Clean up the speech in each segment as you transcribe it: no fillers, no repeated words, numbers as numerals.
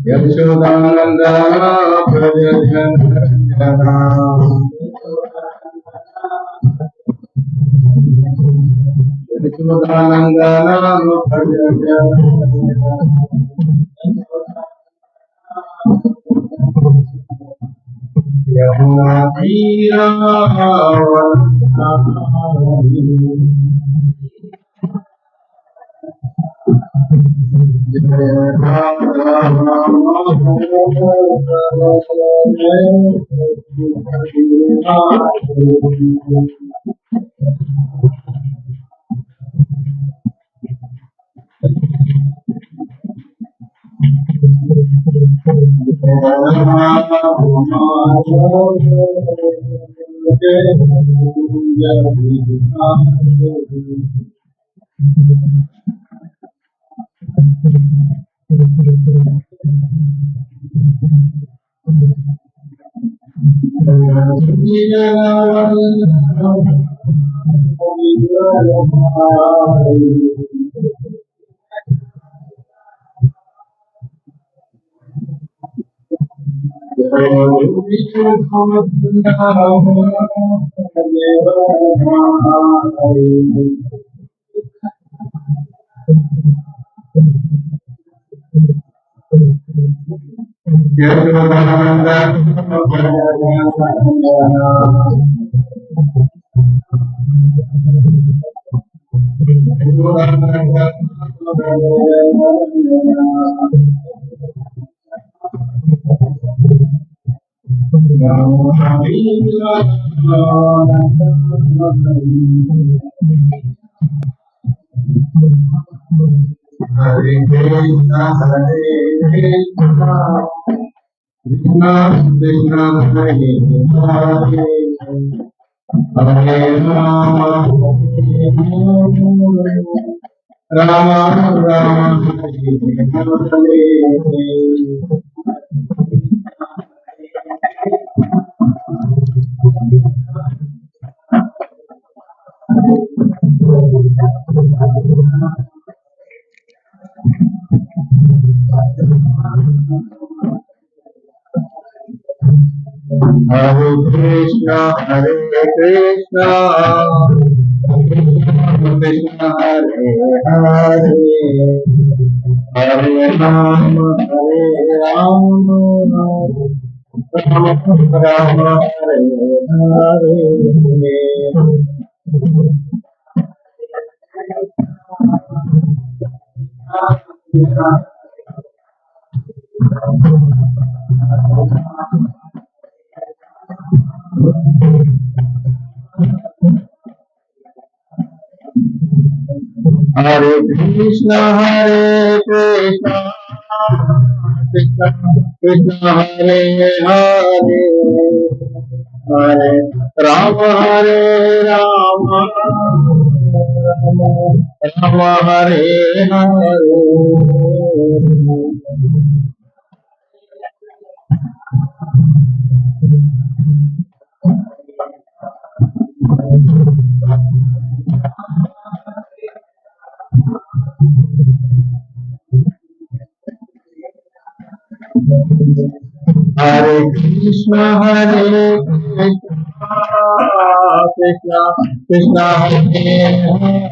Yashodananda Prajajanjana Yashodananda Prajajanjana Yamuna Tira Hare Krishna, Hare Krishna, Krishna Krishna, Hare Hare, Hare Rama, Rama Rama, Hare Hare. Hare Krishna, Hare Krishna, Krishna Hare Hare, Hare Rama, Hare Rama, Rama Rama, Hare Hare. Hare Krishna, Hare Krishna, Krishna Krishna, Hare Hare, Hare Rama, Hare Rama, Rama Hare Hare. Hare Krishna, Hare Krishna, Krishna Krishna, Hare Hare,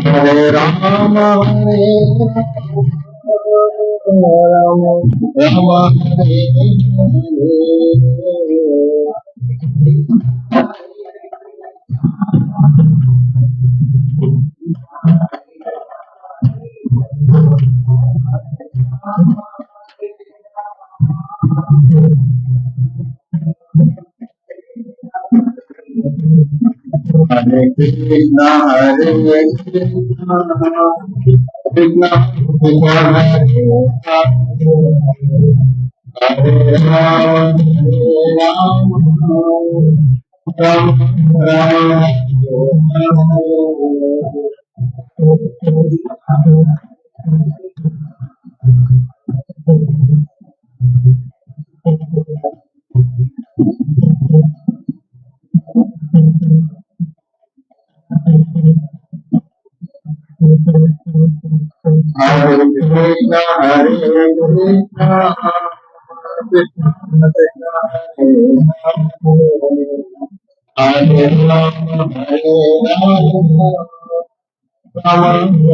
Hare Rama, Hare Rama Hare Hare Krishna, Hare Krishna, Krishna Krishna, Hare Rama, Rama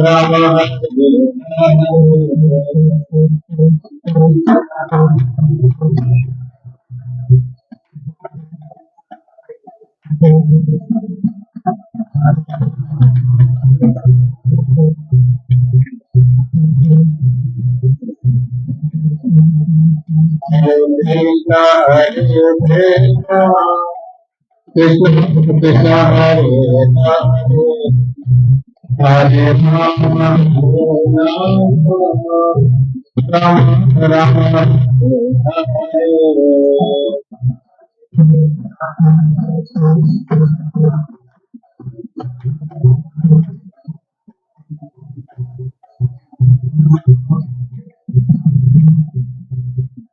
Rama, Hare Krishna, Hare Krishna, Krishna Krishna, Hare Rama, Hare Rama, Rama Rama,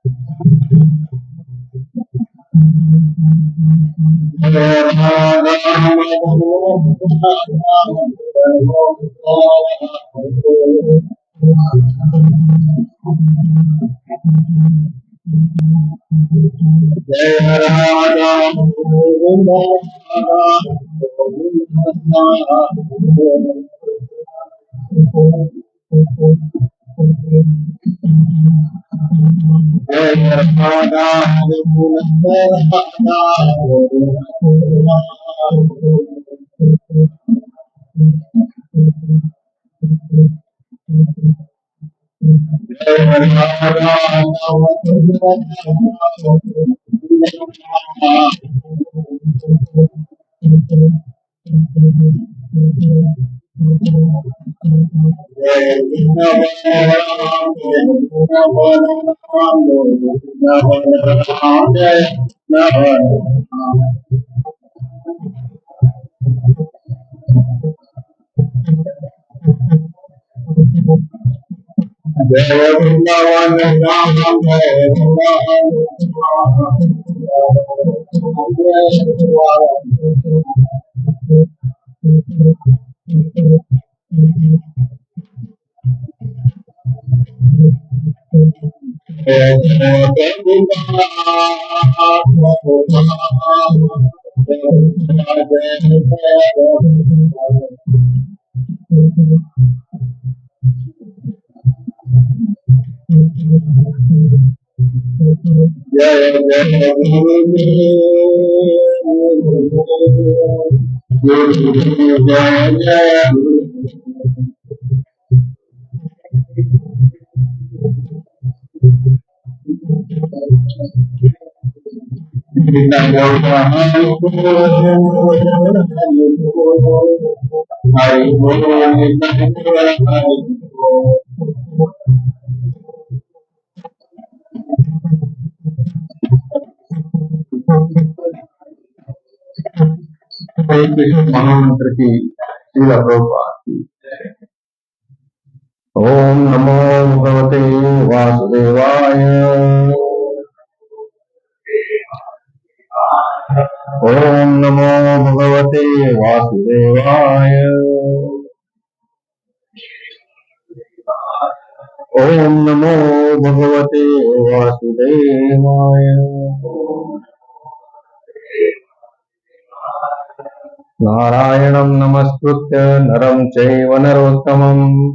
Hare Krishna, Hare Krishna, Krishna Krishna, Hare Hare Rama, Rama Rama, महामंत्र की श्रील प्रभुपाद की। ओम नमो भगवते वासुदेवाय। ओम नमो भगवते वासुदेवाय। ओम नमो भगवते वासुदेवाय। नारायणं नमस्कृत्य नरं चैव नरोत्तमं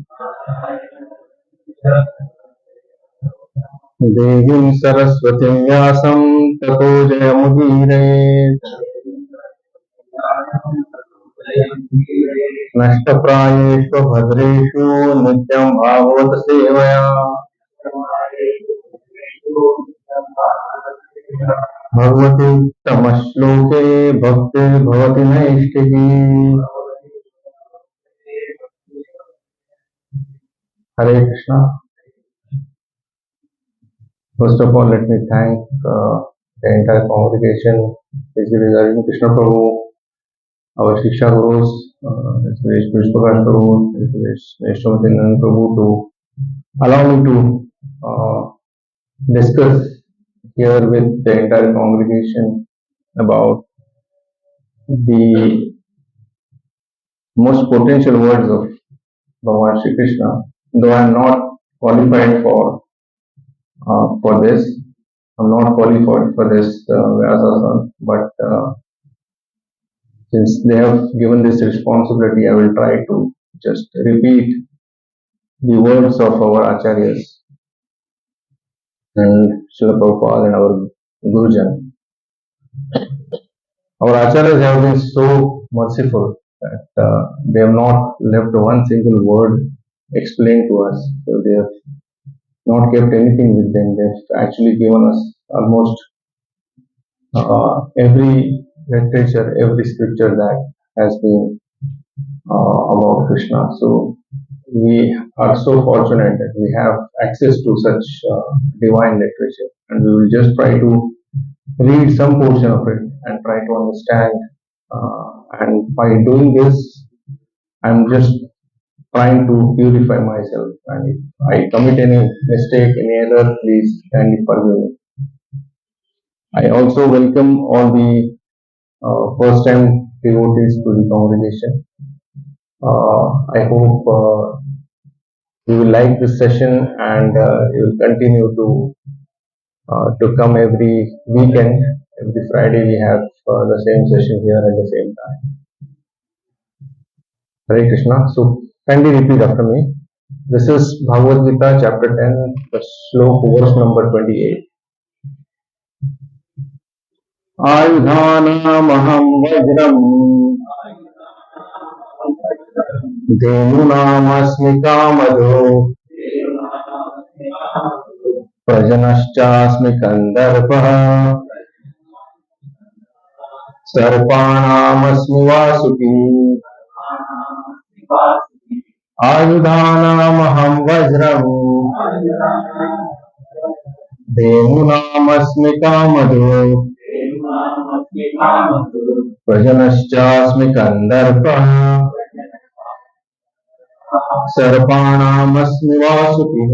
देवीं सरस्वतीं व्यासं ततो जयमुदीरयेत्। नष्टप्रायेषु भद्रेषु नित्यं भागवत सेवया Bhagwati उत्तमश्लोके भक्तिर्भवति नैष्ठिकी। Hare Krishna. First of all, let me thank the entire congregation, HG Krishna Prabhu, our Shiksha Gurus, Vishnu Prakash Prabhu, Vishnu Prabhu, to allow me to discuss here with the entire congregation about the most potential words of Bhagavan Shri Krishna. Though I am not qualified for this, I'm not qualified for this Vyasasana, but since they have given this responsibility, I will try to just repeat the words of our Acharyas and Srila Prabhupada and our Gurujan. Our Acharyas have been so merciful that they have not left one single word explained to us. So they have not kept anything with them. They have actually given us almost every literature, every scripture that has been about Krishna. So we are so fortunate that we have access to such divine literature, and we will just try to read some portion of it and try to understand. And by doing this, I'm just trying to purify myself. And if I commit any mistake, any error, please kindly forgive me. I also welcome all the first-time devotees to the congregation. I hope you will like this session and you will continue to come every weekend. Every Friday we have the same session here at the same time. Hare Krishna. So kindly repeat after me. This is Bhagavad Gita chapter 10, the slok verse number 28. आयुधानामहं वज्रम् धेनूनामस्मि कामधो प्रजनश्चास्मि कन्दर्पः सर्पाणामस्मि Vasuki आयुधानामहं वज्रम् धेनूनामस्मि कामधो प्रजनश्चास्मि कन्दर्पः सर्पाणामस्मि वासुकिः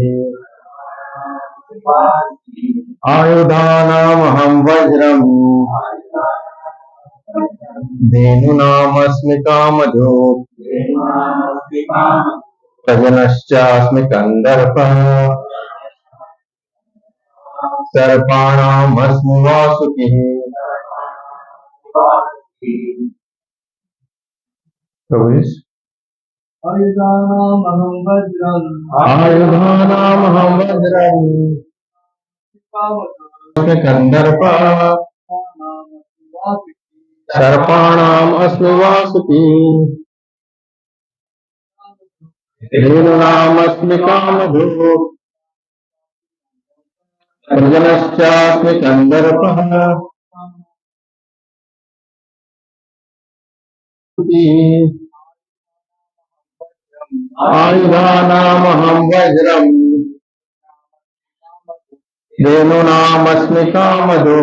आयुधानामहं वज्रम् धेनूनामस्मि कामधो प्रजनश्चास्मि कन्दर्पः सर्पाणामस्मि वासुकिः. Prabhuji. आयुधानामहं वज्रम् कन्दर्पः सर्पाणाम् अस्मि वासुकी धेनूनामस्मि कामधो प्रजनश्चास्मि कन्दर्पः आयुधानामहं वज्रम् धेनूनामस्मि कामधो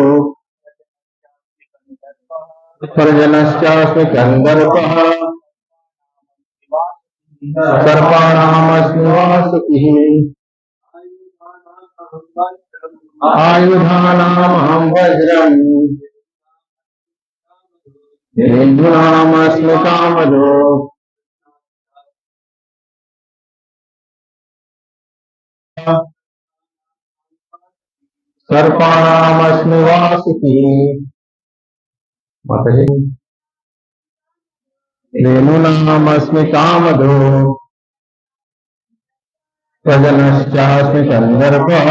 प्रजनश्चास्मि कन्दर्पः सर्पाणामस्मि वासुकिः आयुधानामहं वज्रम् धेनूनामस्मि कामधो सर्पाणामस्मि वासुकी. माताजी. धेनूनामस्मि कामधो प्रजनश्चास्मि कन्दर्पः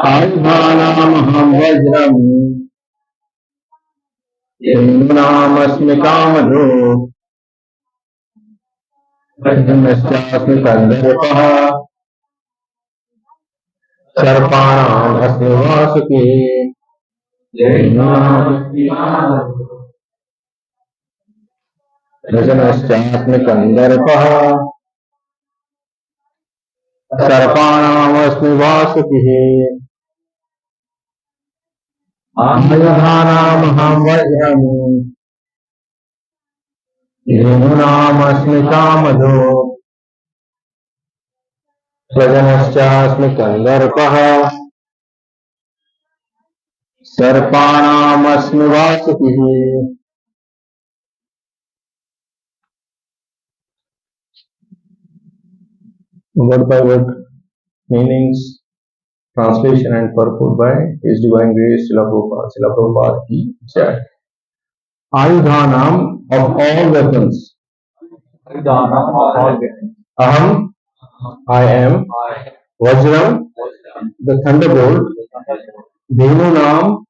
आयुधानामहं वज्रम् धेनूनामस्मि कामधो वज्रश्चास्मि कन्दर्पः सर्पाणाम् अस्मि Vasuki वज्रश्चास्मि कन्दर्पः सर्पाणामस्मि वासुकिः आयुधानामहं वज्रम् धेनूनामस्मि कामधो स्वजनश्चास्मि कन्दर्पः सर्पाणामस्मि वासुकिः. Word by word meanings, translation and purport by His Divine Grace Srila Prabhupada. Srila Prabhupada ki jai. Ayudhanam, of all weapons. Aham, I am. Vajram, the thunderbolt. Dhenunam,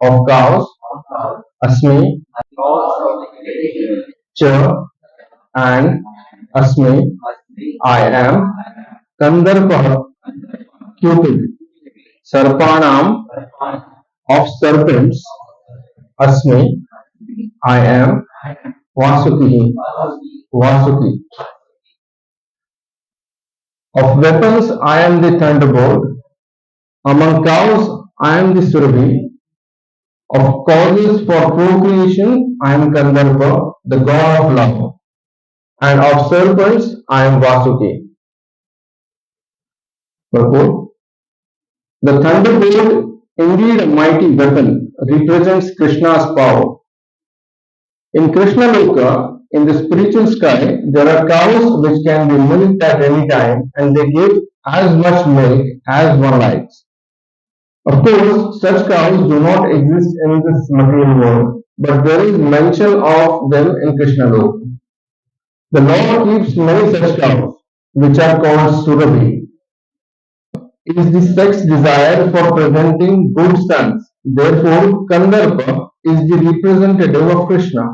of cows. Asmi, cha, and Asmi, I am. Kandarpah, Cupid. Sarpanam, of serpents. Asmi, I am. Vasuki, Vasuki. Of weapons, I am the thunderbolt. Among cows, I am the Surabhi. Of causes for procreation, I am Kandarpa, the god of love. And of serpents, I am Vasuki. Purport. The thunderbolt, indeed a mighty weapon, represents Krishna's power. In Krishna Loka, in the spiritual sky, there are cows which can be milked at any time and they give as much milk as one likes. Of course, such cows do not exist in this material world, but there is mention of them in Krishna Loka. The Lord keeps many such cows, which are called Surabhi. It is the sex desire for presenting good sons. Therefore, Kandarpa is the representative of Krishna.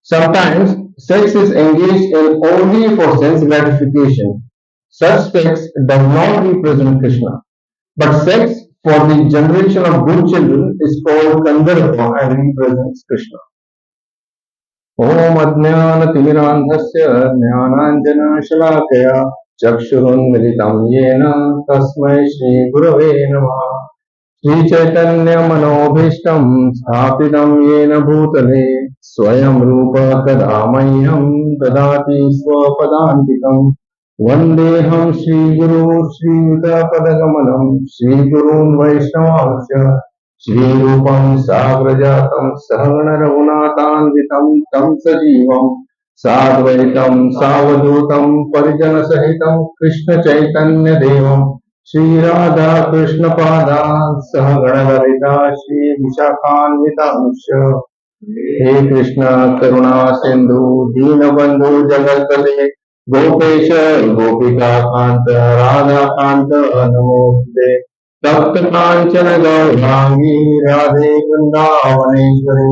Sometimes, sex is engaged in only for sense gratification. Such sex does not represent Krishna. But sex for the generation of good children is called Kandarpa and represents Krishna. Om Ajnana-timirandhasya Jnananjana-shalakaya Chakshurunmilitam Yena Tasmai Shri Gurave Namah. Shri Chaitanya Manobhishtam Sthapitam Yena Bhutale Swayam Rupa Kadamayyam Dadati Swapadantikam Vandeham Shri Guru Shri Yuta Padagamanam Shri Gurun Vaishnavamsya Shri Rupam Sagrajatam Sahagana Raghunatanvitam Tam Sajivam Sadvaitam Savadutam Parijana Sahitam Krishna Chaitanya Devam Shri Radha Krishna Padan Sahagana Lalita Shri Vishakhanvitamsya. He Krishna Karuna Sindhu Deenabandhu Jagatpate Gopesha Gopika Kanta Radha Kanta Namaste Tapta Kanchana Gaurvangi Radhe Vrindavaneshwari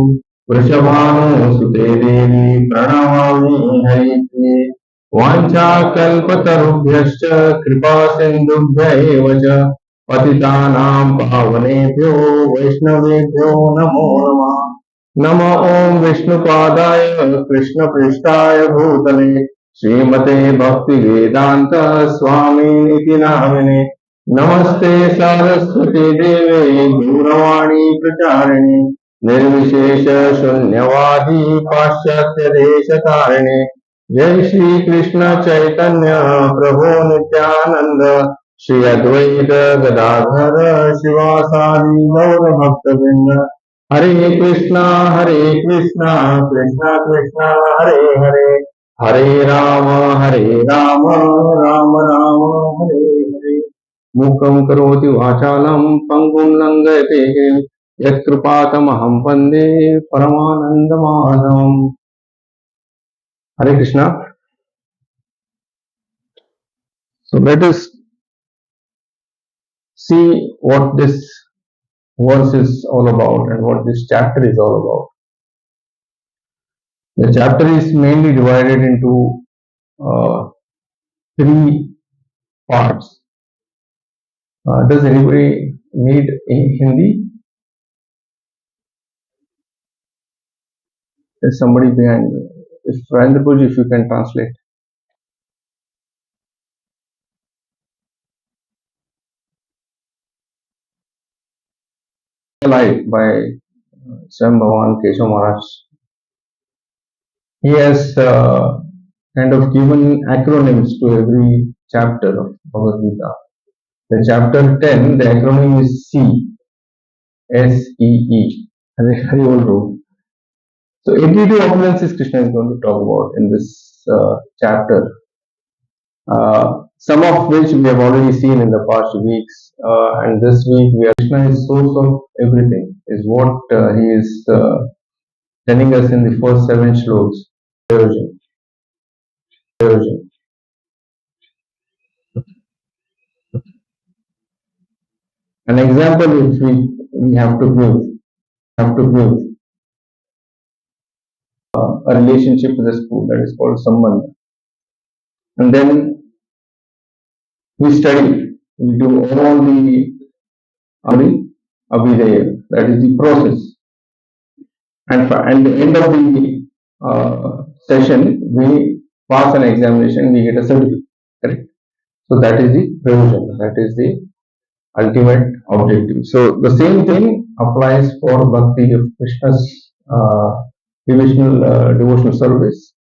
Vrishabhanu Sute Devi Pranamami Hariti Vancha Kalpatarubhyascha Kripa Sindhubhya eva cha Patitanam Pavanebhyo Vaishnavebhyo Namo Namah. Namo Om Vishnupadaya Krishna Prishtaya Bhutale Srimate Bhakti Vedanta Swami Niti Namine Namaste Saraswati Deve Gauravani Pracharini Nirvishesha Shunyavadi Paschatya Deshatarine Jai Shri Krishna Chaitanya Prabhu Nityananda Shri Advaita Gadadhara Shivasadi Gaura Bhaktavinda Hare Krishna Krishna Krishna Hare Hare Hare Rama Rama Rama Hare Hare Mukam karoti vachalam pangum langate yatkrupatamaham vande paramananda madhavam. Hare Krishna. So let us see what this verse is all about and what this chapter is all about. The chapter is mainly divided into uh, three parts. Does anybody need Hindi? There's somebody behind me. If Rajendra Prabhuji, if you can translate. Life by Swam Bhavan Keshav Maharaj. He has kind of given acronyms to every chapter of Bhagavad Gita. The chapter 10, the acronym is SEE. Very old rule. So 82 opulences Krishna is going to talk about in this chapter. Some of which we have already seen in the past weeks, and this week we are Krishna is source of everything, is what he is telling us in the first 7 shlokas. An example if we have to give a relationship with a school that is called Sambandha. And then we study, we do all the Abhidheya, that is the process. And at the end of the session, we pass an examination, we get a certificate. Correct? So that is the provision, that is the ultimate objective. So the same thing applies for Bhakti of Krishna's devotional service.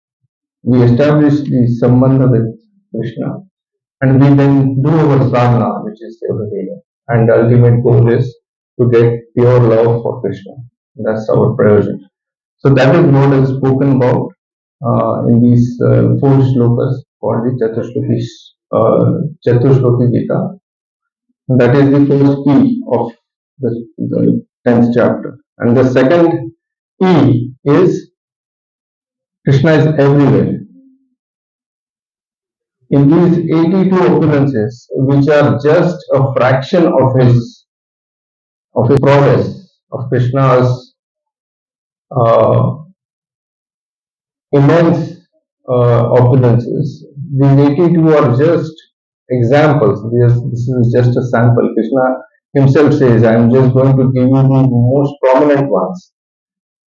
We establish the Sambandha with Krishna and we then do our sadhana, which is everything. And the ultimate goal is to get pure love for Krishna. That's our provision. So that is what is spoken about in these 4 shlokas called the Chatushloki Gita. And that is the first E of the 10th chapter. And the second E is Krishna is everywhere. In these 82 opulences, which are just a fraction of his progress, of Krishna's immense opulences, these 82 are just examples. This is just a sample. Krishna himself says, I am just going to give you the most prominent ones.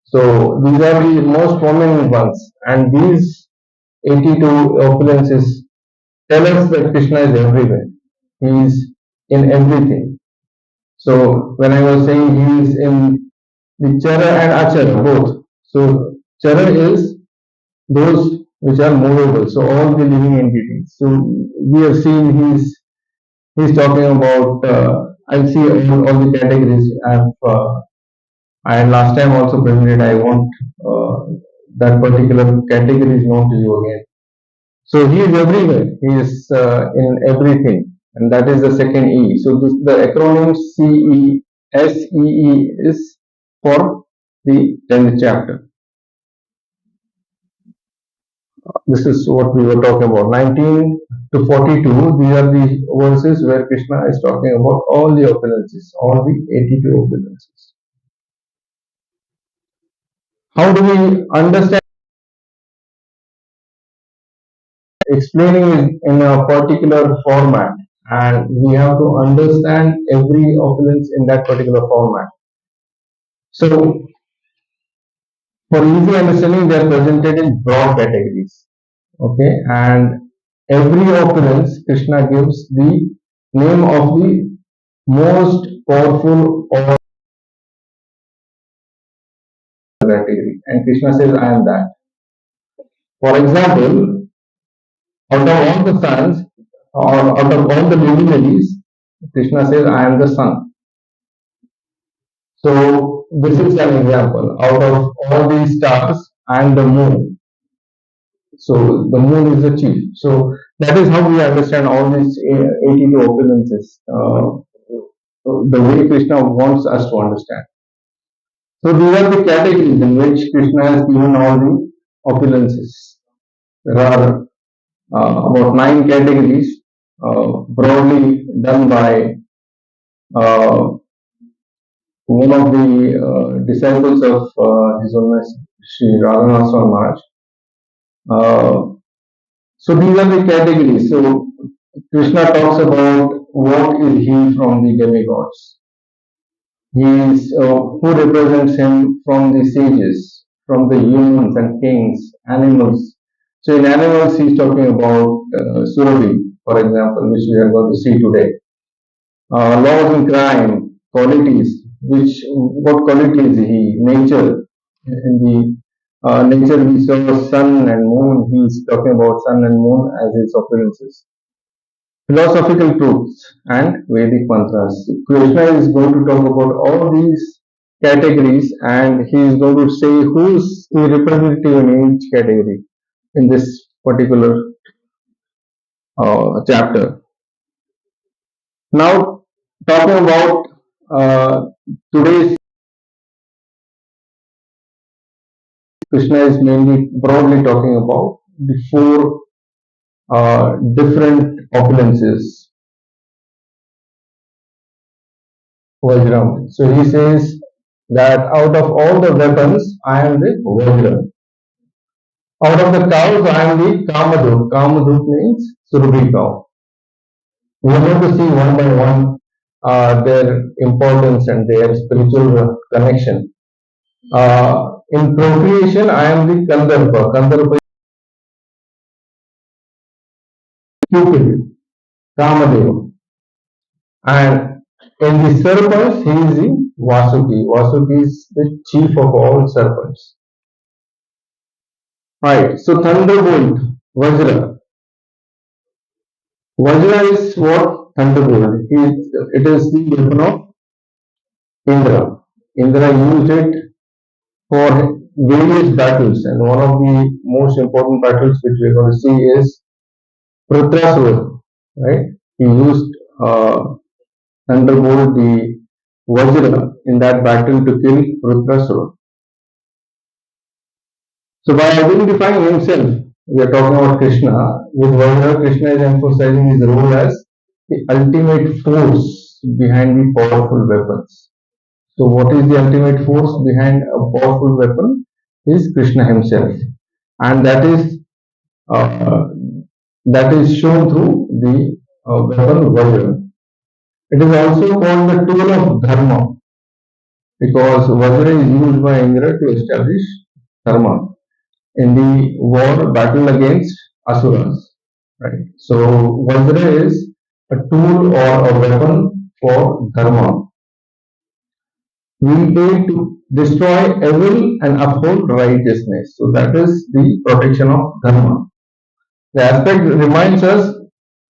So these are the most prominent ones, and these 82 opulences tell us that Krishna is everywhere. He is in everything. So when I was saying he is in the Chara and Achara both. So Chara is those which are movable. So all the living entities. So we have seen he's talking about. I see all the categories. I last time also presented. I want that particular category is known to you again. So he is everywhere. He is in everything, and that is the second E. So the acronym SEE is for the 10th chapter. This is what we were talking about. 19 to 42. These are the verses where Krishna is talking about all the opulences, all the 82 opulences. How do we understand? Explaining it in a particular format, and we have to understand every opulence in that particular format. So, for easy understanding, they are presented in broad categories. Okay, and every opulence, Krishna gives the name of the most powerful or category, and Krishna says, I am that. For example, out of all the suns, or out of all the luminaries, Krishna says, I am the sun. So this is an example. Out of all these stars, I am the moon. So the moon is the chief. So that is how we understand all these 82 opulences, the way Krishna wants us to understand. So these are the categories in which Krishna has given all the opulences. There are about 9 categories broadly done by uh, one of the disciples of His Holiness Sri Radhanath Swami Maharaj. So these are the categories. So Krishna talks about what is he from the demigods. He is who represents him from the sages, from the humans and kings, animals. So in animals, he's talking about Surabhi, for example, which we are going to see today. Laws in crime, qualities, which what quality is he? Nature. In the nature, we saw sun and moon. He's talking about sun and moon as his appearances. Philosophical truths and Vedic mantras. Krishna is going to talk about all these categories and he is going to say who's the representative in each category in this particular chapter. Now, talking about today's Krishna is mainly broadly talking about the four different opulences. Vajram. So he says that out of all the weapons, I am the Vajram. Out of the cows, I am the Kamadhut. Kamadhut means Surabhi cow. We are going to see one by one their importance and their spiritual connection. In procreation, I am the Kandarpa. Kandarpa is Cupid, Kamadeva. And in the serpents, he is the Vasuki. Vasuki is the chief of all serpents. Right. So thunderbolt, Vajra. Vajra is what? Thunderbolt. It is the weapon of Indra. Indra used it for various battles, and one of the most important battles which we are going to see is Prithasura. Right? He used thunderbolt, the Vajra, in that battle to kill Prithasura. So by identifying himself, we are talking about Krishna. With Vajra, Krishna is emphasizing his role as the ultimate force behind the powerful weapons. So what is the ultimate force behind a powerful weapon? Is Krishna himself, and uh, that is shown through the weapon Vajra. It is also called the tool of dharma because Vajra is used by Indra to establish dharma in the war battle against asuras. Right. So Vajra is a tool or a weapon for dharma. We aim to destroy evil and uphold righteousness. So that is the protection of dharma. The aspect reminds us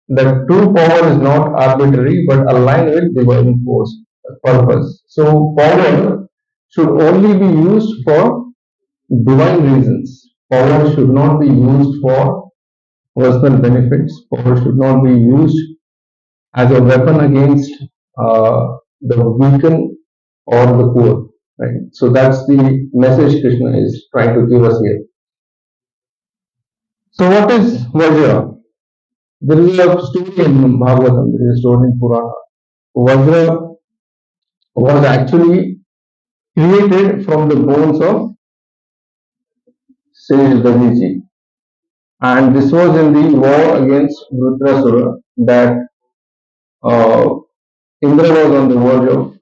that true power is not arbitrary but aligned with divine force purpose. So power should only be used for divine reasons. Power should not be used for personal benefits. Power should not be used as a weapon against the weakened or the poor. Right. So that's the message Krishna is trying to give us here. So what is Vajra? There is a story in Bhagavatam, there is a story in Purana. Vajra was actually created from the bones of sage Dadiji. And this was in the war against Vrutrasura that uh, Indra was on the verge of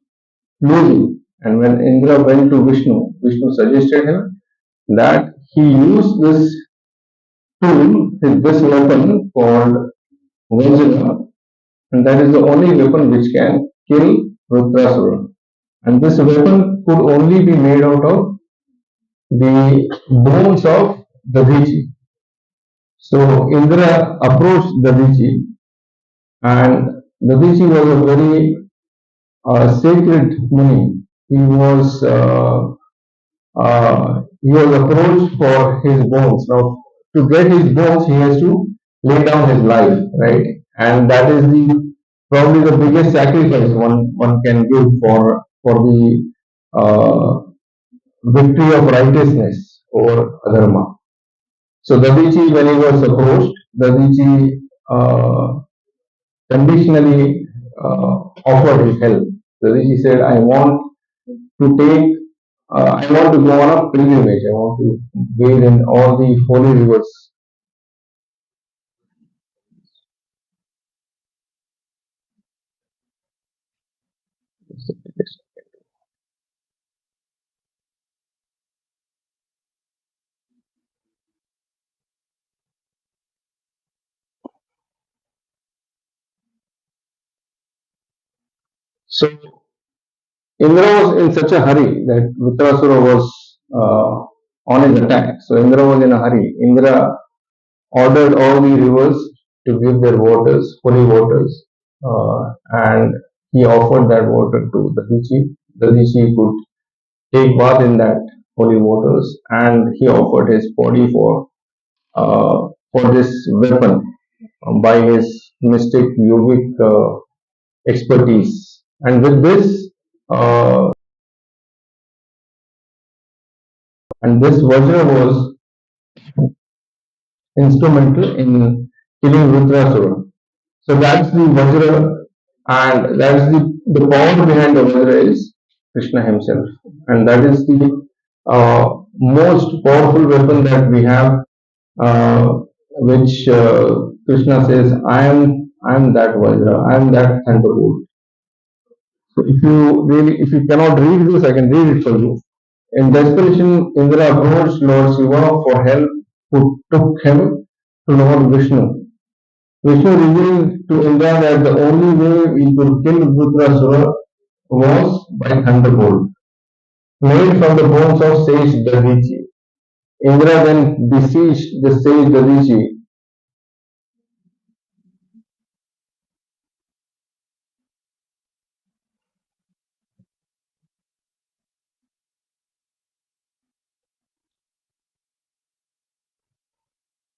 losing. And when Indra went to Vishnu, Vishnu suggested him that he use this tool, this weapon called Vajra, and that is the only weapon which can kill Vrutrasura. And this weapon could only be made out of the bones of Dadiji. So Indra approached Dadiji, and Dadiji was a very sacred muni. He was approached for his bones. Now, to get his bones, he has to lay down his life, right? And that is the probably the biggest sacrifice one can give for the victory of righteousness over adharma. So Dadiji, when he was approached, Dadiji conditionally offered his help. The rishi said, to take, I want to go on a pilgrimage. I want to bathe in all the holy rivers. So Indra was in such a hurry that Vitrasura was on his attack. So Indra was in a hurry. Indra ordered all the rivers to give their waters, holy waters, and he offered that water to the Rishi. The Rishi could take bath in that holy waters, and he offered his body for this weapon by his mystic yogic expertise. And with this, uh, and this Vajra was instrumental in killing Rudrasura. So that's the Vajra, and that's the power behind the Vajra is Krishna himself, and that is the most powerful weapon that we have, which Krishna says, I am that Vajra, I am that thunderbolt." So if you cannot read this, I can read it for you. In desperation, Indra approached Lord Shiva for help, who took him to Lord Vishnu. Vishnu revealed to Indra that the only way we could kill Vrutrasura was by thunderbolt, made from the bones of sage Dadichi. Indra then beseeched the sage Dadichi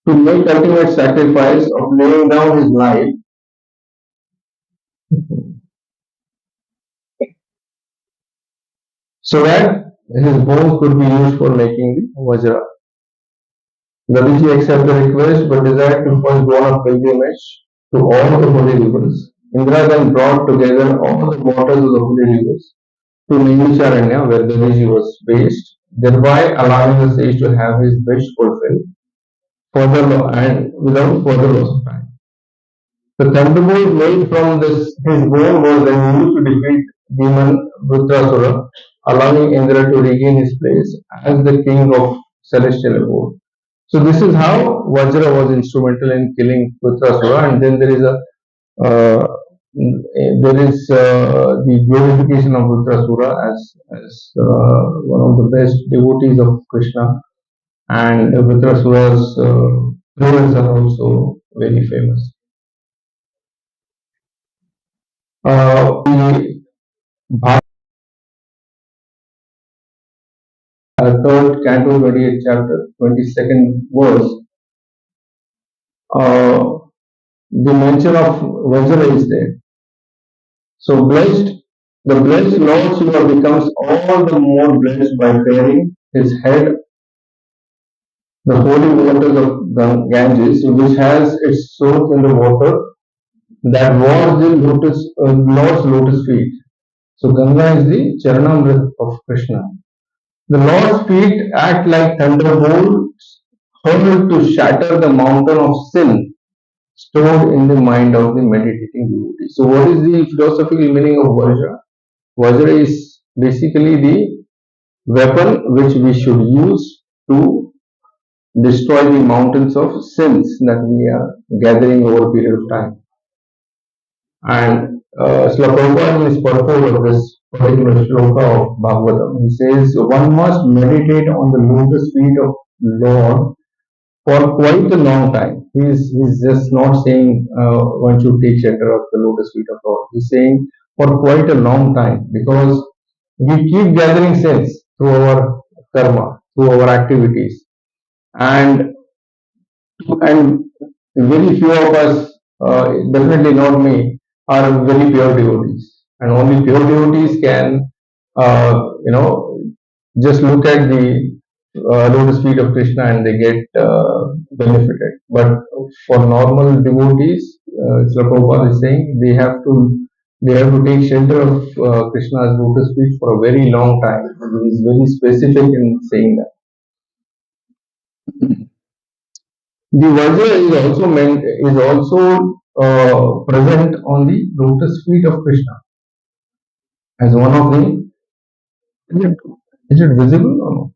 to make ultimate sacrifice of laying down his life so that his bones could be used for making the Vajra. Gandhiji accepted the request but desired to first go on a pilgrimage to all the holy rivers. Indra then brought together all the waters of the holy rivers to Naimisharanya, where Gandhiji was based, thereby allowing the sage to have his wish fulfilled and without further loss of time. The thunderbolt made from his bone was then used to defeat demon Vrutrasura, allowing Indra to regain his place as the king of celestial abode. So this is how Vajra was instrumental in killing Vrutrasura, and then uh, the glorification of Vrutrasura as one of the best devotees of Krishna, and Vrutrasura's prayers are also very famous. The third canto, 28th chapter, 22nd verse, uh, the mention of Vajra is there. So the blessed Lord Shiva becomes all the more blessed by bearing his head the holy waters of Ganges, which has its source in the water that was the Lord's lotus feet. So Ganga is the Charanamrit of Krishna. The Lord's feet act like thunderbolts hurled to shatter the mountain of sin stored in the mind of the meditating devotee. So, what is the philosophical meaning of Vajra? Vajra is basically the weapon which we should use to destroy the mountains of sins that we are gathering over a period of time. And Srila Prabhupada in his purport of this particular shloka of Bhagavatam, he says, one must meditate on the lotus feet of Lord for quite a long time. He's just not saying one should take shelter of the lotus feet of Lord. He's saying for quite a long time, because we keep gathering sins through our karma, through our activities, and and very few of us, definitely not me, are very pure devotees, and only pure devotees can, you know, just look at the lotus feet of Krishna and they get benefited. But for normal devotees, Srila Prabhupada is saying, they have to take shelter of Krishna's lotus feet for a very long time. He is very specific in saying that. The Vajra is also present on the lotus feet of Krishna as one of the. Is it, is it visible or no?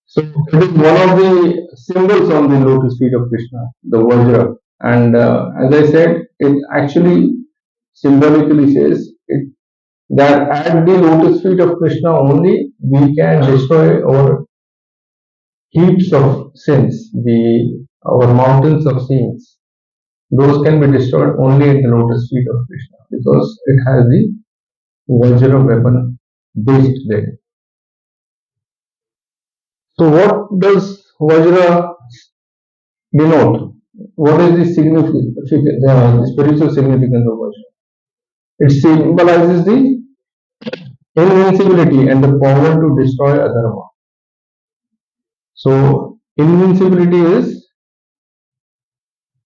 So it is one of the symbols on the lotus feet of Krishna, the Vajra. And as I said, it actually symbolically says that at the lotus feet of Krishna only we can destroy our heaps of sins, our mountains of sins. Those can be destroyed only at the lotus feet of Krishna because it has the Vajra weapon based there. So what does Vajra denote? What is the the spiritual significance of Vajra? It symbolizes the invincibility and the power to destroy adharma. So invincibility is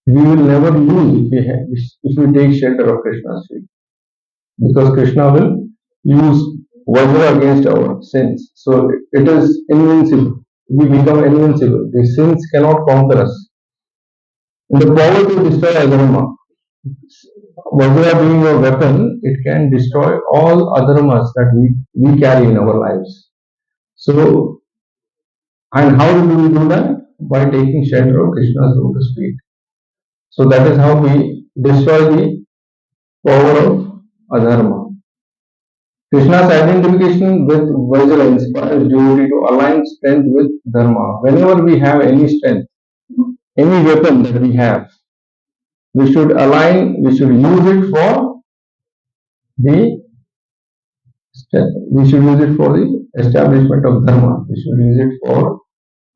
we will never lose if we take shelter of Krishna's feet, because Krishna will use Vajra against our sins. So it is invincible. We become invincible. The sins cannot conquer us. And the power to destroy adharma. Vajra being a weapon, it can destroy all adharmas that we carry in our lives. So, and how do we do that? By taking shelter of Krishna's lotus feet. So that is how we destroy the power of adharma. Krishna's identification with Vajra inspires devotee to align strength with dharma. Whenever we have any strength, any weapon that we have, we should use it for the the establishment of dharma. We should use it for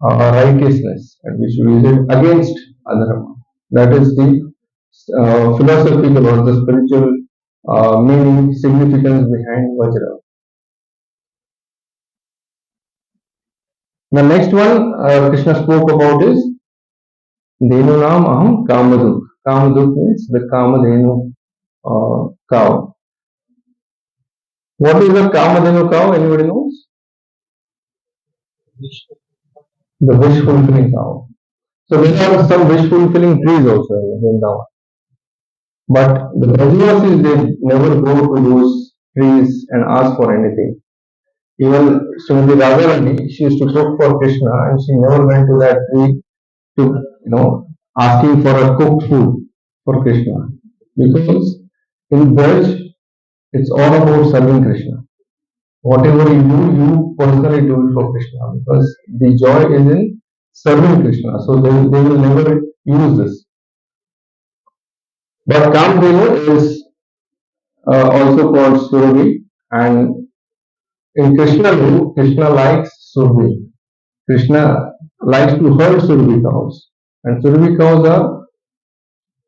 righteousness, and we should use it against adharma. That is the philosophical or the spiritual meaning, significance behind Vajra. The next one Krishna spoke about is Dhenunam Aham Kamaduk. Kamaduk means the Kamadhenu cow. What is a Kamadhenu cow? Anybody knows? The wish fulfilling cow. So there are some wish fulfilling trees also in Vrindavan. But the Brajavas is they never go to those trees and ask for anything. Even Srimati Radharani, she used to cook for Krishna and she never went to that tree to, asking for a cooked food for Krishna. Because in Braj, it's all about serving Krishna. Whatever you do, you personally do it for Krishna because the joy is in serving Krishna. So they will never use this. But Kamdenu is also called Surabhi, and in Krishna Lila, Krishna likes Surabhi. Krishna likes to herd Surabhi cows, and Surabhi cows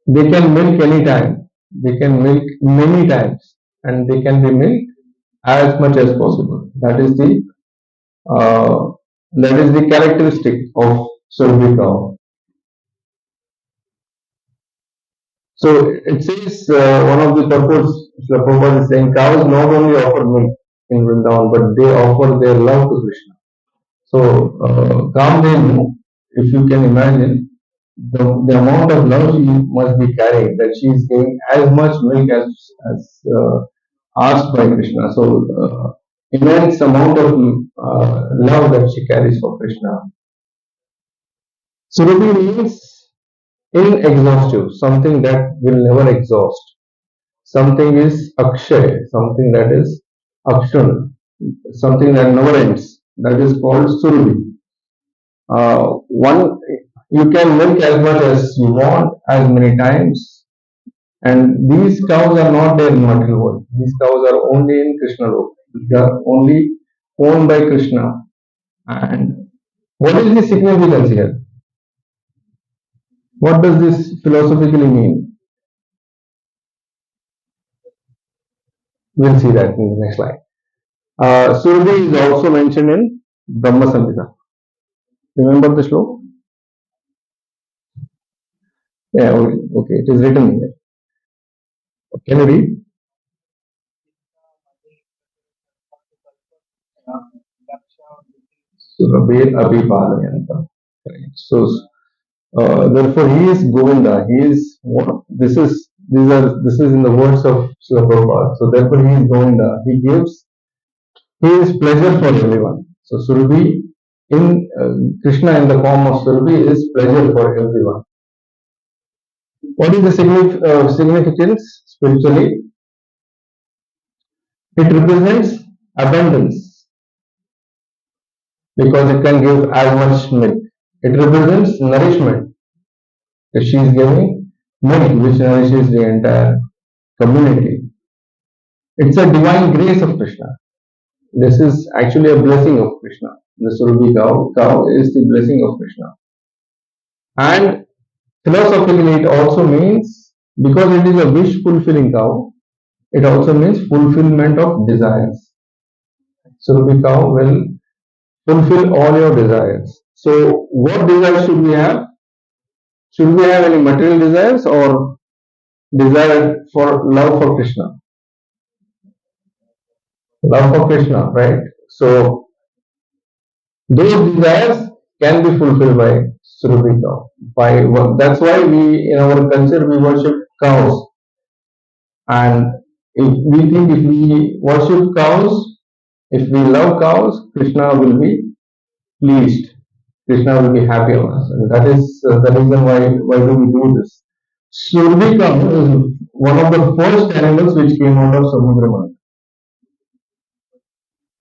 they can milk anytime. They can milk many times, and they can be milked as much as possible. That is the characteristic of Surabhi cow. So it says one of the purpose, the purpose is saying cows not only offer milk in Vrindavan, but they offer their love to Krishna. So Kamdenu, if you can imagine, the amount of love she must be carrying, that she is giving as much milk as asked by Krishna. So immense amount of love that she carries for Krishna. Surabhi means inexhaustive, something that will never exhaust. Something is akshay, something that is akshana, something that never ends. That is called surabhi. One you can milk as much as you want, as many times, and these cows are not there in material world. These cows are only in Krishna Lok. They are only owned by Krishna. And what is the significance here? What does this philosophically mean? We'll see that in the next slide. Surabhi is also mentioned in Brahma Samhita. Remember the sloka? Yeah, okay, it is written here. Can you read? Surabir Abhipalayanta. Right. So therefore, he is Govinda. He is what? This is in the words of Srila Prabhupada. So therefore, he is Govinda. He is pleasure for everyone. So Surabhi in Krishna in the form of Surabhi is pleasure for everyone. What is the significance spiritually? It represents abundance because it can give as much milk. It represents nourishment. If she is giving milk which nourishes the entire community. It's a divine grace of Krishna. This is actually a blessing of Krishna. The Surabhi cow is the blessing of Krishna. And philosophically, it also means, because it is a wish fulfilling cow, it also means fulfillment of desires. Surabhi cow will fulfill all your desires. So, what desires should we have? Should we have any material desires or desire for love for Krishna? Love for Krishna, right? So, those desires can be fulfilled by Surabhi cow. That's why we in our culture we worship cows, and if we think if we worship cows, if we love cows, Krishna will be pleased. Krishna will be happy on us, and that is the reason why do we do this. Surabhi cow is one of the first animals which came out of Samudra Mantha.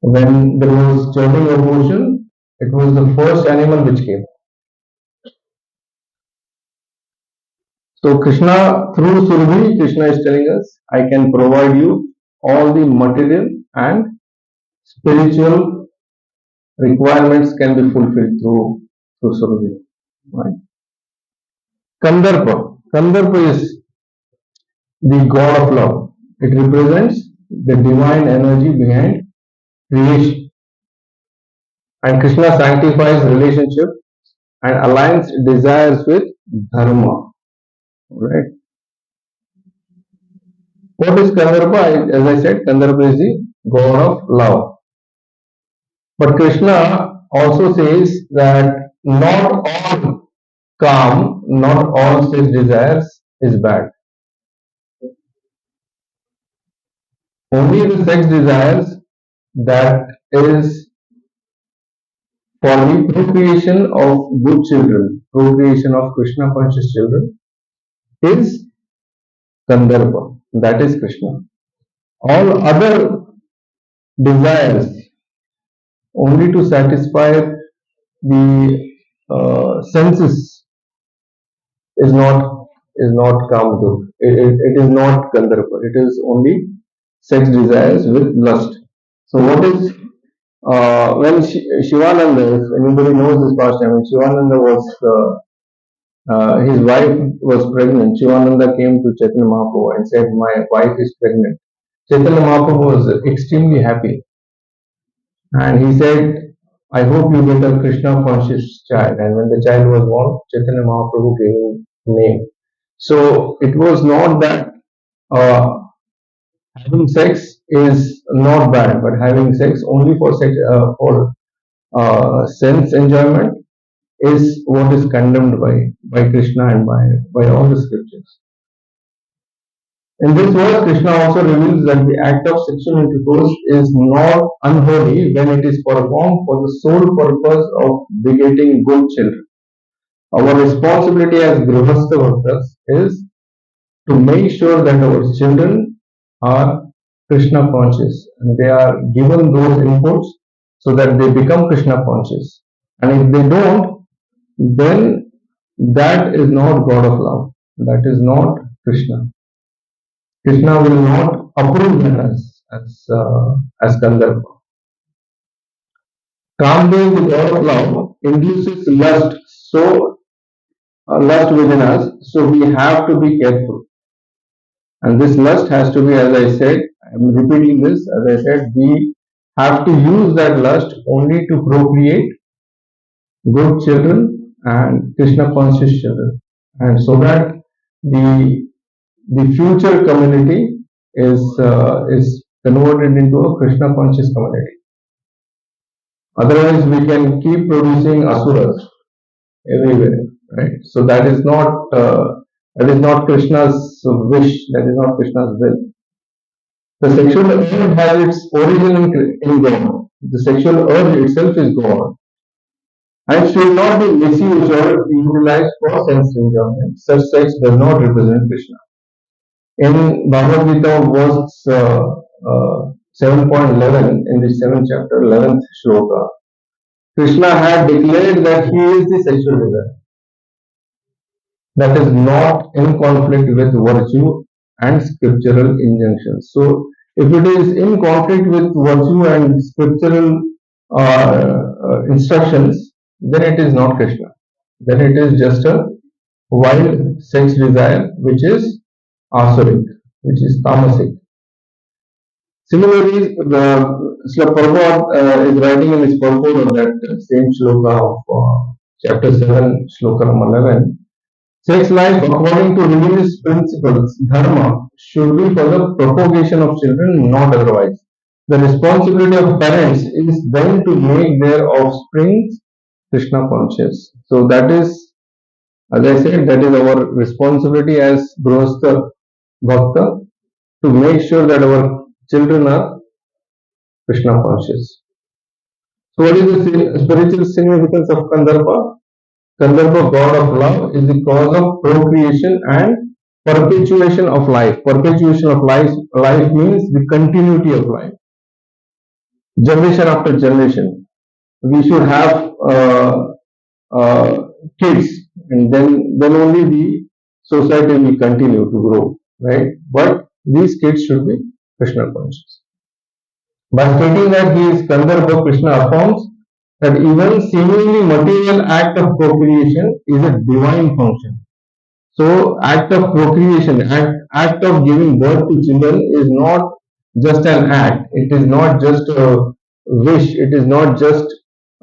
When there was churning of ocean, it was the first animal which came. So Krishna, through Surabhi, Krishna is telling us, I can provide you all the material and spiritual requirements can be fulfilled through Surabhi. Right? Kandarpa. Kandarpa is the god of love. It represents the divine energy behind creation. And Krishna sanctifies relationship and aligns desires with dharma. Right? What is Kandarpa? As I said, Kandarpa is the god of love. But Krishna also says that not all calm, not all sex desires is bad. Only the sex desires that is for the procreation of good children, procreation of Krishna conscious children is Kandharpa. That is Krishna. All other desires only to satisfy the senses is not Kamadurga. It is not Gandharva. It is only sex desires with lust. So what is when Shivananda, if anybody knows this pastime, when Shivananda was his wife was pregnant, Shivananda came to Chaitanya Mahaprabhu and said, "My wife is pregnant." Chaitanya Mahaprabhu was extremely happy, and he said, "I hope you get a Krishna conscious child." And when the child was born, Chaitanya Mahaprabhu gave him name. So it was not that uh, having sex is not bad, but having sex only for sense enjoyment is what is condemned by Krishna and by all the scriptures. In this verse, Krishna also reveals that the act of sexual intercourse is not unholy when it is performed for the sole purpose of begetting good children. Our responsibility as Grihastha Bhaktas is to make sure that our children are Krishna conscious and they are given those inputs so that they become Krishna conscious. And if they don't, then that is not God of love. That is not Krishna. Krishna will not approve that as Gandharva. Kamdev, the God of love, induces lust, so lust within us. So we have to be careful. And this lust has to be, as I said, I'm repeating this, as I said, we have to use that lust only to procreate good children and Krishna conscious children. And so that the future community is converted into a Krishna conscious community. Otherwise, we can keep producing asuras everywhere, right? So that is not Krishna's wish. That is not Krishna's will. The sexual urge has its origin in God. The sexual urge itself is God, and should not be misused or utilized for sense enjoyment. Such sex does not represent Krishna. In Bhagavad Gita, verse 7.11, in the 7th chapter, 11th shloka, Krishna had declared that he is the sexual desire. That is not in conflict with virtue and scriptural injunctions. So, if it is in conflict with virtue and scriptural instructions, then it is not Krishna. Then it is just a wild sex desire, which is asuric, which is tamasic. Similarly, Srila Prabhupada is writing in his purport of that same shloka of chapter 7, shloka number 11. Sex life, according to religious principles, dharma, should be for the propagation of children, not otherwise. The responsibility of parents is then to make their offspring Krishna conscious. So that is, as I said, that is our responsibility as Grihastha Bhakta to make sure that our children are Krishna conscious. So what is the spiritual significance of Kandharpa? Kandharpa, god of love, is the cause of procreation and perpetuation of life. Perpetuation of life means the continuity of life. Generation after generation. We should have kids, and then only the society will continue to grow, right? But these kids should be Krishna conscious. By stating that he is Kandharpa, Krishna affirms that even seemingly material act of procreation is a divine function. So, act of procreation, act of giving birth to children is not just an act. It is not just a wish. It is not just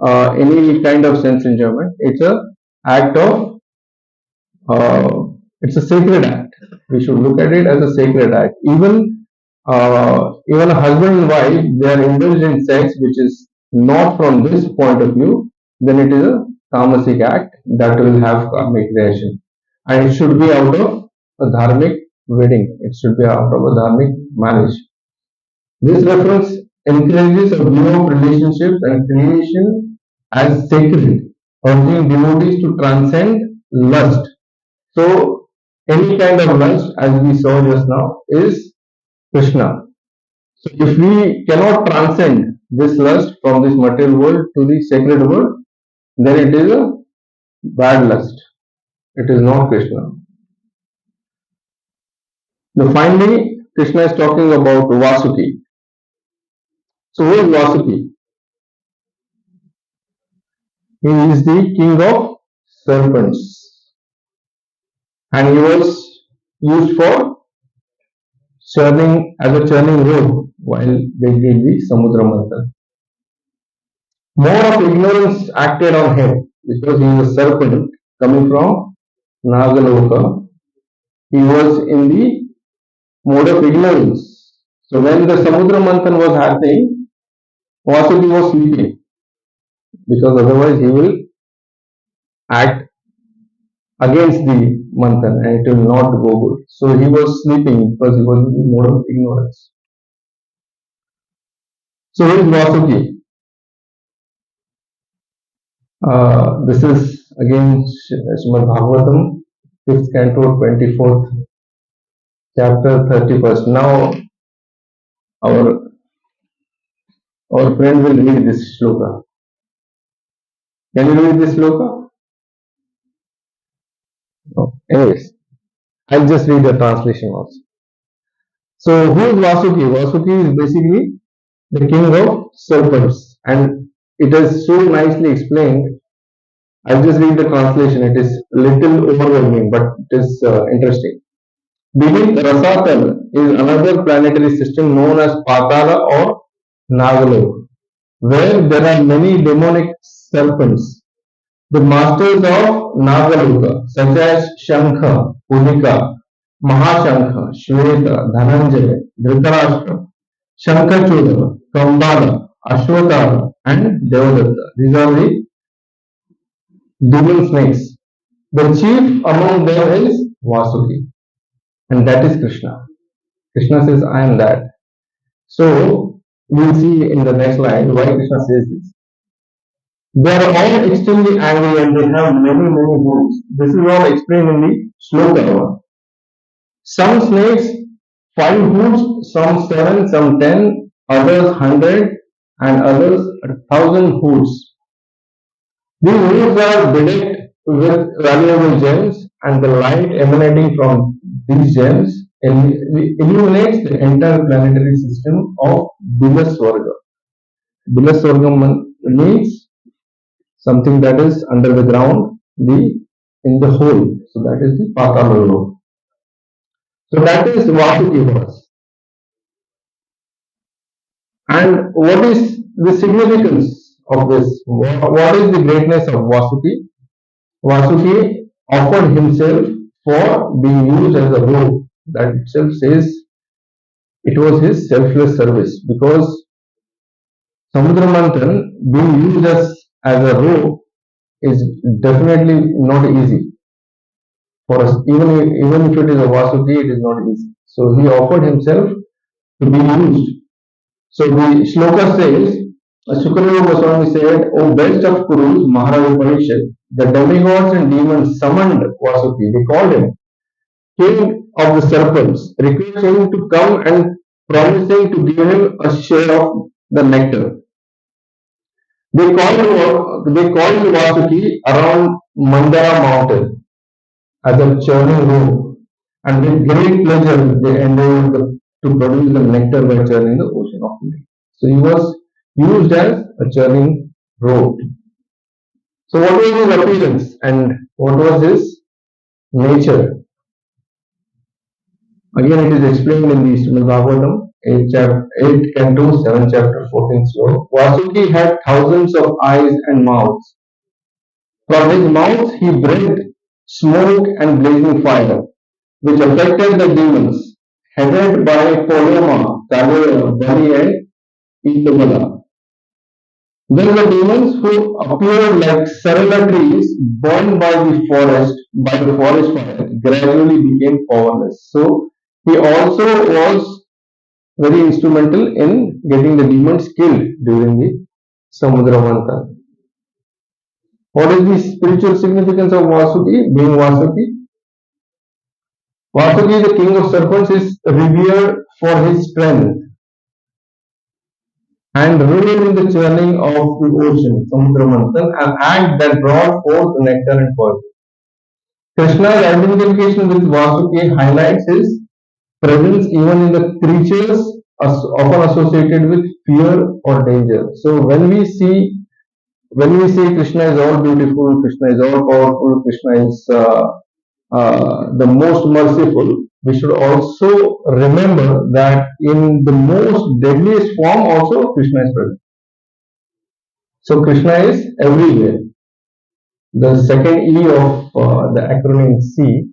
any kind of sense enjoyment. It's a act of. It's a sacred act. We should look at it as a sacred act. Even a husband and wife, they are indulged in sex, which is not from this point of view, then it is a tamasic act that will have karmic reaction. And it should be out of a dharmic wedding. It should be out of a dharmic marriage. This reference encourages a view of relationships and creation as sacred, urging devotees to transcend lust. So, any kind of lust, as we saw just now, is Krishna. So, if we cannot transcend this lust from this material world to the sacred world, then it is a bad lust. It is not Krishna. Now, finally, Krishna is talking about Vasuki. So, who is Vasuki? He is the king of serpents, and he was used for churning as a churning rope while they did the Samudra Manthan. More of ignorance acted on him because he was a serpent coming from Nagaloka. He was in the mode of ignorance. So when the Samudra Manthan was happening, Vasuki was sleeping because otherwise he will act against the Manthan and it will not go good. So he was sleeping because he was in the mode of ignorance. So who is Vasuki? This is again Srimad Bhagavatam, 5th canto, 24th chapter, 31st. Now our friend will read this shloka. Can you read this shloka? No. Anyways, I'll just read the translation also. So who is Vasuki? Vasuki is basically the king of serpents, and it is so nicely explained. I'll just read the translation. It is little overwhelming, but it is interesting. Beneath Rasatal is another planetary system known as Patala or Nagalok, where there are many demonic serpents. The masters of Nagaloka, such as Shankha, Pulika, Mahashankha, Shweta, Dhananjaya, Dhritarashtra, Shankachuda, Kambala, Ashwatthama, and Devadatta. These are the demon snakes. The chief among them is Vasuki, and that is Krishna. Krishna says, I am that. So, we'll see in the next line why Krishna says this. They are all extremely angry and they have many hoods. This is all explained in the sloka. Some snakes 5 hoods, some 7, some 10, others 100, and others 1,000 hoods. These hoods are bedecked with valuable gems, and the light emanating from these gems illuminates the entire planetary system of Bilaswarga. Bilaswargam means something that is under the ground, in the hole. So that is the Patala Lok. So that is Vasuki for us. And what is the significance of this? What is the greatness of Vasuki? Vasuki offered himself for being used as a rope. That itself says it was his selfless service, because Samudra Manthan being used as a rope is definitely not easy for us. Even if it is a Vasuki, it is not easy. So he offered himself to be used. So the shloka says, Sukadeva Goswami said, O best of Kurus, Maharaj Parishad, the demigods and demons summoned Vasuki. They called him king of the serpents, requesting him to come and promising to give him a share of the nectar. They called Vasuki around Mandara mountain as a churning room, and with great pleasure they endeavored to produce the nectar by churning the ocean of milk. So he was used as a churning rope. So what was his appearance and what was his nature? Again, it is explained in the Srimad Bhagavatam, 8 canto, 7 chapter, 14 sloka. Vasuki had thousands of eyes and mouths. From his mouth he breathed smoke and blazing fire, which affected the demons, headed by Poloma, Kalera, Bali, and Itagala. Then the demons who appeared like sarala trees burned by the forest fire, gradually became powerless. So he also was very instrumental in getting the demons killed during the Samudra Manthan. What is the spiritual significance of Vasuki, being Vasuki? Vasuki, the king of serpents, is revered for his strength and ruled in the churning of the ocean, Samudra Manthan, an act that brought forth nectar and poison. Krishna's identification with Vasuki highlights his presence even in the creatures often associated with fear or danger. So when we say Krishna is all beautiful, Krishna is all powerful, Krishna is the most merciful, we should also remember that in the most deadliest form also Krishna is present. So Krishna is everywhere. The second E of the acronym C,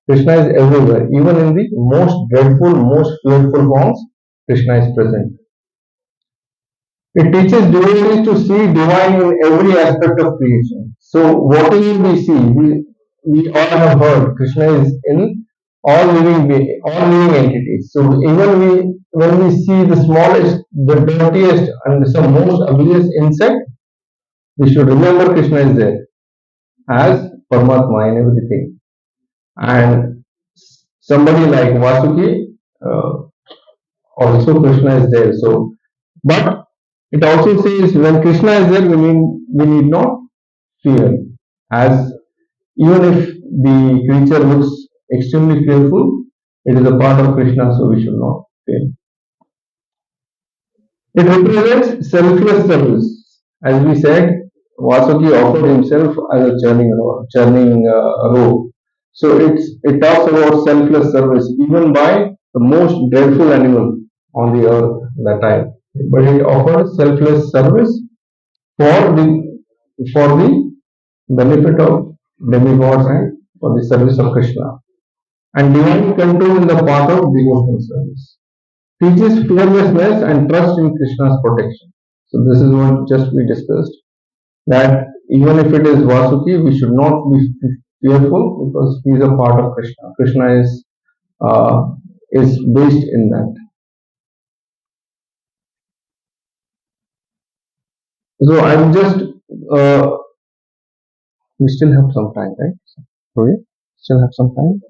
Krishna is everywhere. Even in the most dreadful, most fearful forms, Krishna is present. It teaches devotees to see divine in every aspect of creation. So whatever we see, we all have heard Krishna is in all living entities. So even when we see the smallest, the dirtiest, and some most ugliest insect, we should remember Krishna is there as Paramatma in everything. And somebody like Vasuki, also Krishna is there. So, but it also says when Krishna is there, we need not fear. As even if the creature looks extremely fearful, it is a part of Krishna, so we should not fear. It represents selfless service. As we said, Vasuki offered himself as a churning rope. So it talks about selfless service, even by the most dreadful animal on the earth that time. But it offered selfless service for the benefit of demigods and for the service of Krishna. and divine control in the path of devotional service. Teaches fearlessness and trust in Krishna's protection. So this is what just we discussed. That even if it is Vasuki, we should not be fearful because he is a part of Krishna. Krishna uh, is based in that. So I'm just we still have some time, right? Sorry, still have some time.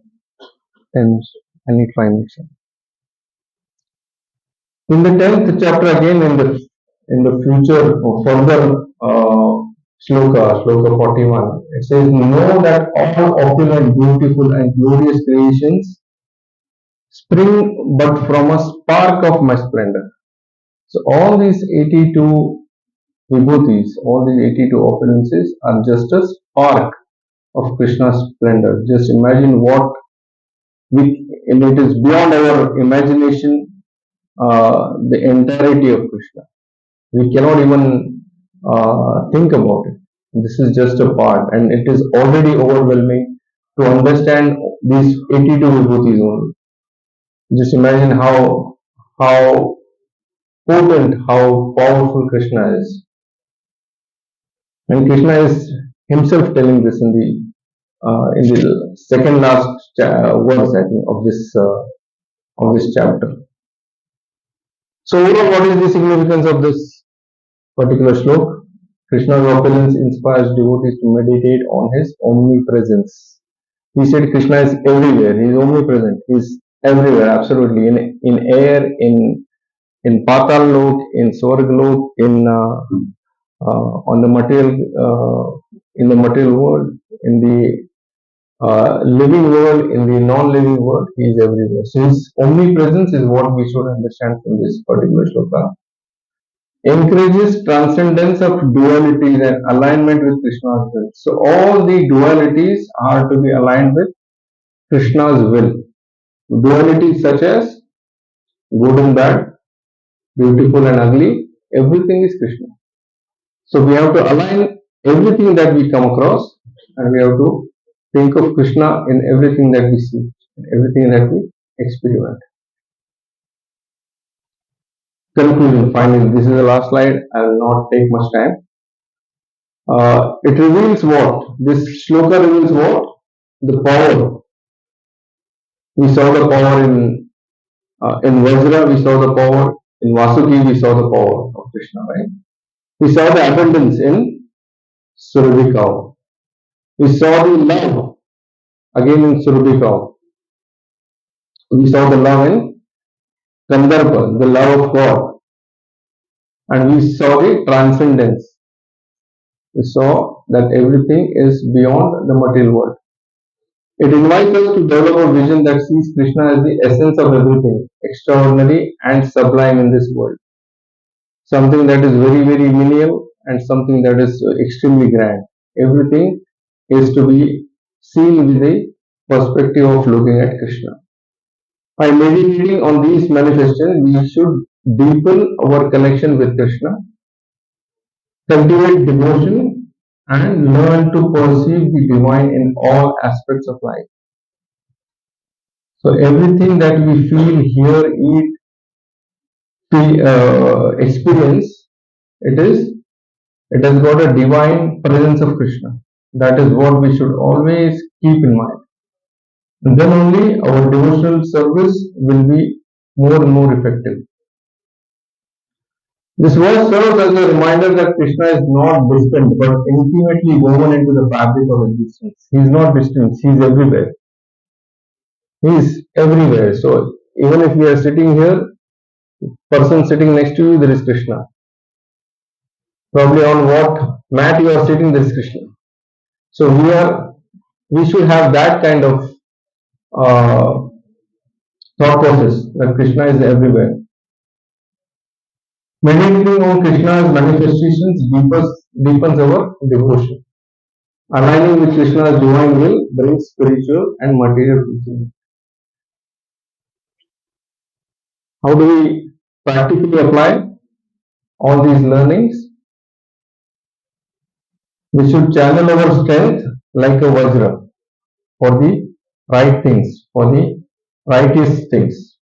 10 minutes. I need 5 minutes. In the 10th chapter, again in the future further shloka 41, it says, "Know that all opulent, beautiful, and glorious creations spring but from a spark of my splendor." So all these 82 vibhutis, all these 82 opulences are just a spark of Krishna's splendor. Just imagine what we, and it is beyond our imagination, the entirety of Krishna. We cannot even think about it. This is just a part, and it is already overwhelming to understand these 82 vibhutis only. Just imagine how potent, how powerful Krishna is. And Krishna is himself telling this in the second last verse, I think, of this chapter. So, overall, what is the significance of this particular slok? Krishna's opulence inspires devotees to meditate on his omnipresence. He said Krishna is everywhere. He is omnipresent. He is everywhere, absolutely. In air, in Patal Lok, in Swarg Lok, on the material, in the material world, in the living world, in the non-living world, he is everywhere. So his omnipresence is what we should understand from this particular shloka. Encourages transcendence of dualities and alignment with Krishna's will. So all the dualities are to be aligned with Krishna's will. Dualities such as good and bad, beautiful and ugly, everything is Krishna. So we have to align everything that we come across, and we have to think of Krishna in everything that we see, in everything that we experiment. Conclusion, finally, this is the last slide. I will not take much time. It reveals what? This shloka reveals what? The power. We saw the power in Vajra, we saw the power in Vasuki, we saw the power of Krishna, right? We saw the abundance in Surabhi. We saw the love again in Surabhi. We saw the love in Gandharva, the love of God, and we saw the transcendence. We saw that everything is beyond the material world. It invites us to develop a vision that sees Krishna as the essence of everything, extraordinary and sublime in this world. Something that is very, very menial and something that is extremely grand. Everything is to be seen with the perspective of looking at Krishna. By meditating on these manifestations, we should deepen our connection with Krishna, cultivate devotion, and learn to perceive the divine in all aspects of life. So everything that we feel, hear, eat, experience, it has got a divine presence of Krishna. That is what we should always keep in mind. And then only our devotional service will be more and more effective. This verse serves as a reminder that Krishna is not distant but intimately woven into the fabric of existence. He is not distant, he is everywhere. He is everywhere. So even if we are sitting here, person sitting next to you, there is Krishna. Probably on what mat you are sitting, there is Krishna. So we should have that kind of thought process that Krishna is everywhere. Meditating on Krishna's manifestations deepens our devotion. Aligning with Krishna's divine will brings spiritual and material fulfillment. How do we practically apply all these learnings? We should channel our strength like a vajra for the right things, for the righteous things.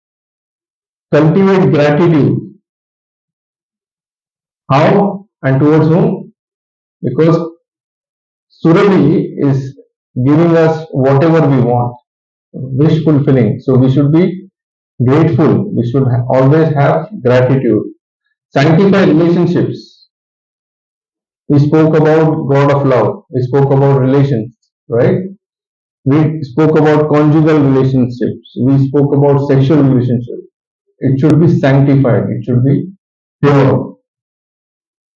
Cultivate gratitude. How and towards whom? Because Surabhi is giving us whatever we want, wish fulfilling. So we should be grateful. We should always have gratitude. Sanctify relationships. We spoke about God of love. We spoke about relations, right? We spoke about conjugal relationships. We spoke about sexual relationships. It should be sanctified. It should be pure.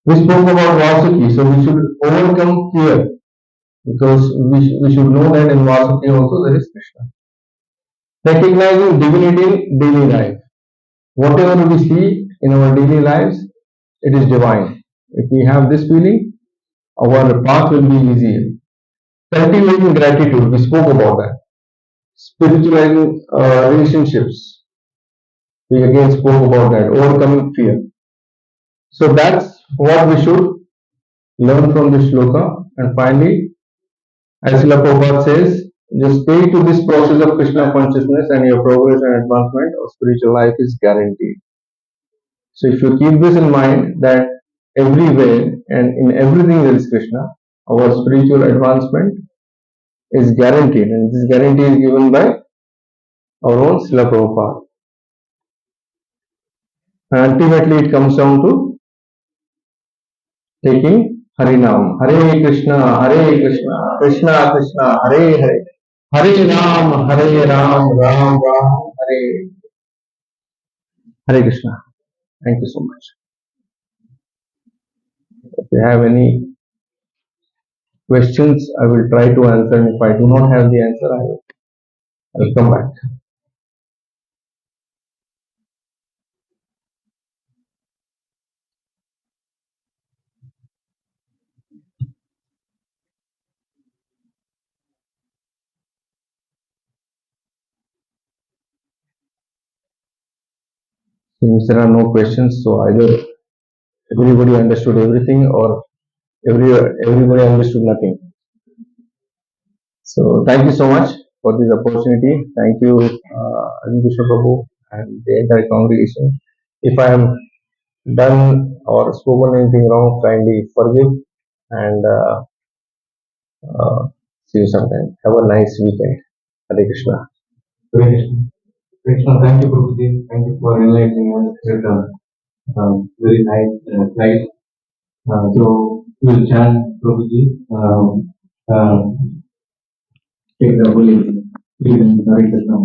We spoke about Vasuki, so we should overcome fear because we should know that in Vasuki also there is Krishna. Recognizing divinity in daily life. Whatever we see in our daily lives, it is divine. If we have this feeling, our path will be easier. Cultivating gratitude, we spoke about that. Spiritualizing relationships, we again spoke about that. Overcoming fear. So that's what we should learn from this shloka. And finally, as Srila Prabhupada says, just stay to this process of Krishna consciousness and your progress and advancement of spiritual life is guaranteed. So if you keep this in mind that everywhere and in everything there is Krishna, our spiritual advancement is guaranteed, and this guarantee is given by our own Srila Prabhupada. And ultimately it comes down to taking Harinam. Hare Krishna, Krishna Krishna, Hare Hare. Hare Ram, Ram Ram, Hare Krishna. Thank you so much. If you have any questions, I will try to answer. And if I do not have the answer, I'll come back. Since there are no questions, so either everybody understood everything or everybody understood nothing. So thank you so much for this opportunity. Thank you, Krishna Prabhu and the entire congregation. If I have done or spoken anything wrong, kindly forgive and see you sometime. Have a nice weekend. Hare Krishna. Hare Krishna. Krishna, thank you, Prabhuji. Thank you for enlightening us with a very nice slide. So we'll chant Prabhuji. Take the holy. Hare Krishna.